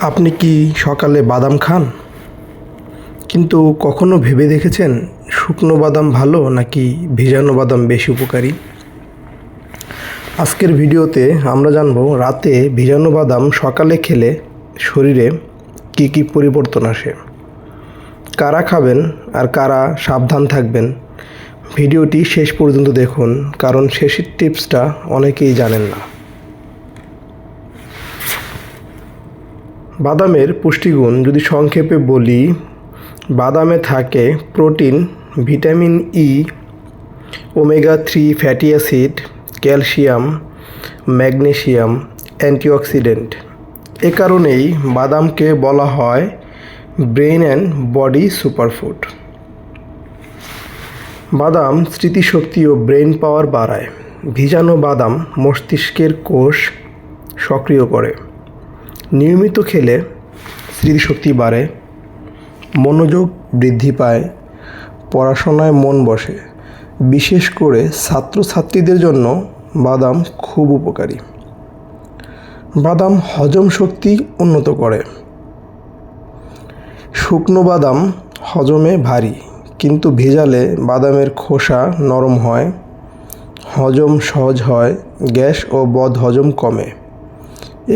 আপনি কি সকালে বাদাম খান? কিন্তু কখনো ভেবে দেখেছেন শুকনো বাদাম ভালো নাকি ভেজানো বাদাম বেশি উপকারী? আজকের ভিডিওতে আমরা জানব রাতে ভেজানো বাদাম সকালে খেলে শরীরে কী কী পরিবর্তন আসে, কারা খাবেন আর কারা সাবধান থাকবেন। ভিডিওটি শেষ পর্যন্ত দেখুন, কারণ শেষের টিপসটা অনেকেই জানেন না। বাদামের পুষ্টিগুণ যদি সংক্ষেপে বলি, বাদামে থাকে প্রোটিন, ভিটামিন ই, ওমেগা-3 fatty acid, calcium, magnesium, antioxidant. এ কারণেই বাদামকে বলা হয় ব্রেইন অ্যান্ড বডি সুপারফুড। বাদাম স্মৃতিশক্তি ও ব্রেইন পাওয়ার বাড়ায়। ভিজানো বাদাম মস্তিষ্কের কোষ সক্রিয় করে। নিয়মিত খেলে স্মৃতিশক্তি বাড়ে, মনোযোগ বৃদ্ধি পায়, পড়াশোনায় মন বসে। বিশেষ করে ছাত্রছাত্রীদের জন্য বাদাম খুব উপকারী। বাদাম হজম শক্তি উন্নত করে। শুকনো বাদাম হজমে ভারী, কিন্তু ভেজালে বাদামের খোসা নরম হয়, হজম সহজ হয়, গ্যাস ও বদহজম কমে।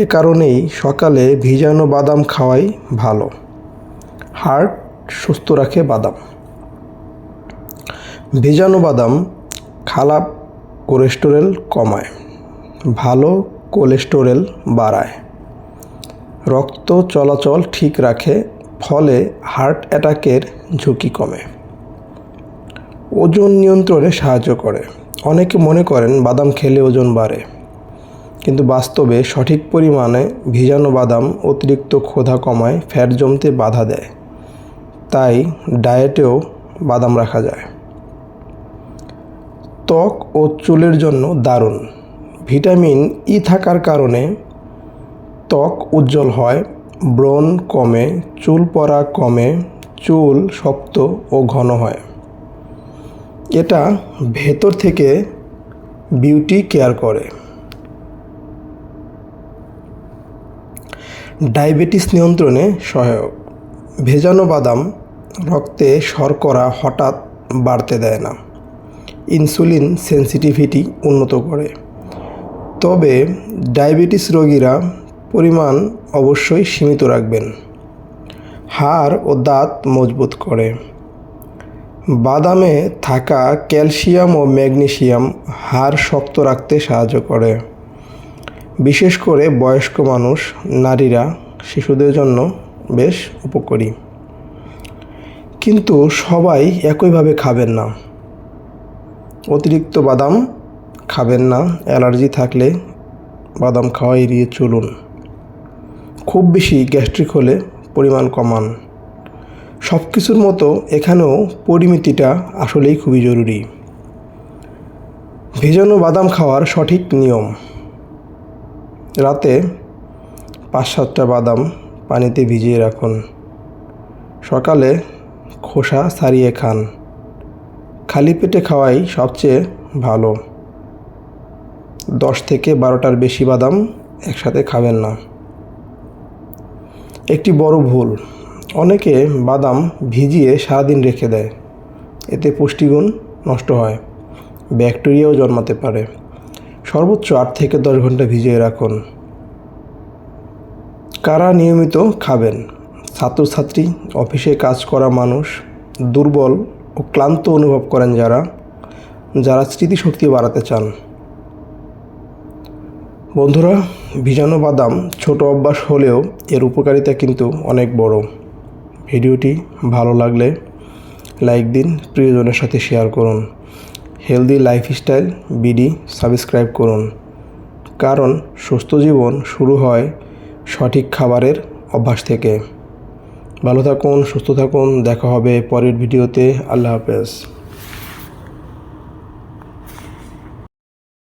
এ কারণেই সকালে ভিজানো বাদাম খাওয়াই ভালো। হার্ট সুস্থ রাখে বাদাম। ভেজানো বাদাম খারাপ কোলেস্টেরল কমায়, ভালো কোলেস্টেরল বাড়ায়, রক্ত চলাচল ঠিক রাখে, ফলে হার্ট অ্যাটাকের ঝুঁকি কমে। ওজন নিয়ন্ত্রণে সাহায্য করে। অনেকে মনে করেন বাদাম খেলে ওজন বাড়ে, কিন্তু বাস্তবে সঠিক পরিমাণে ভিজানো বাদাম অতিরিক্ত ক্ষুধা কমায়, ফ্যাট জমতে বাধা দেয়। তাই ডায়েটেও বাদাম রাখা যায়। ত্বক ও চুলের জন্য দারুণ। ভিটামিন ই থাকার কারণে ত্বক উজ্জ্বল হয়, ব্রণ কমে, চুল পড়া কমে, চুল শক্ত ও ঘন হয়। এটা ভেতর থেকে বিউটি কেয়ার করে। ডায়াবেটিস নিয়ন্ত্রণে সহায়ক। ভেজানো বাদাম রক্তে শর্করা হঠাৎ বাড়তে দেয় না, ইনসুলিন সেন্সিটিভিটি উন্নত করে। তবে ডায়াবেটিস রোগীরা পরিমাণ অবশ্যই সীমিত রাখবেন। হাড় ও দাঁত মজবুত করে। বাদামে থাকা ক্যালসিয়াম ও ম্যাগনেসিয়াম হাড় শক্ত রাখতে সাহায্য করে। বিশেষ করে বয়স্ক মানুষ, নারীরা, শিশুদের জন্য বেশ উপকারী। কিন্তু সবাই একইভাবে খাবেন না। অতিরিক্ত বাদাম খাবেন না। অ্যালার্জি থাকলে বাদাম খাওয়া এড়িয়ে চলুন। খুব বেশি গ্যাস্ট্রিক হলে পরিমাণ কমান। সব কিছুর মতো এখানেও পরিমিতিটা আসলেই খুবই জরুরি। ভেজানো বাদাম খাওয়ার সঠিক নিয়ম: রাতে 5-7টা বাদাম পানিতে ভিজিয়ে রাখুন। সকালে খোসা ছাড়িয়ে খান। খালি পেটে খাওয়াই সবচেয়ে ভালো। 10 থেকে 12টার বেশি বাদাম একসাথে খাবেন না। একটি বড় ভুল: অনেকে বাদাম ভিজিয়ে সারাদিন রেখে দেয়। এতে পুষ্টিগুণ নষ্ট হয়, ব্যাকটেরিয়াও জন্মাতে পারে। সর্বোচ্চ 8 থেকে 10 ঘন্টা ভিজিয়ে রাখুন। কারা নিয়মিত খাবেন? ছাত্রছাত্রী, অফিসে কাজ করা মানুষ, দুর্বল ও ক্লান্ত অনুভব করেন যারা স্মৃতিশক্তি বাড়াতে চান। বন্ধুরা, ভিজানো বাদাম ছোট অভ্যাস হলেও এর উপকারিতা কিন্তু অনেক বড়। ভিডিওটি ভালো লাগলে লাইক দিন, প্রিয়জনের সাথে শেয়ার করুন। হেলদি লাইফস্টাইল বিডি সাবস্ক্রাইব করুন, কারণ সুস্থ জীবন শুরু হয় সঠিক খাবারের অভ্যাস থেকে। ভালো থাকুন, সুস্থ থাকুন। দেখা হবে পরের ভিডিওতে। আল্লাহ হাফেজ।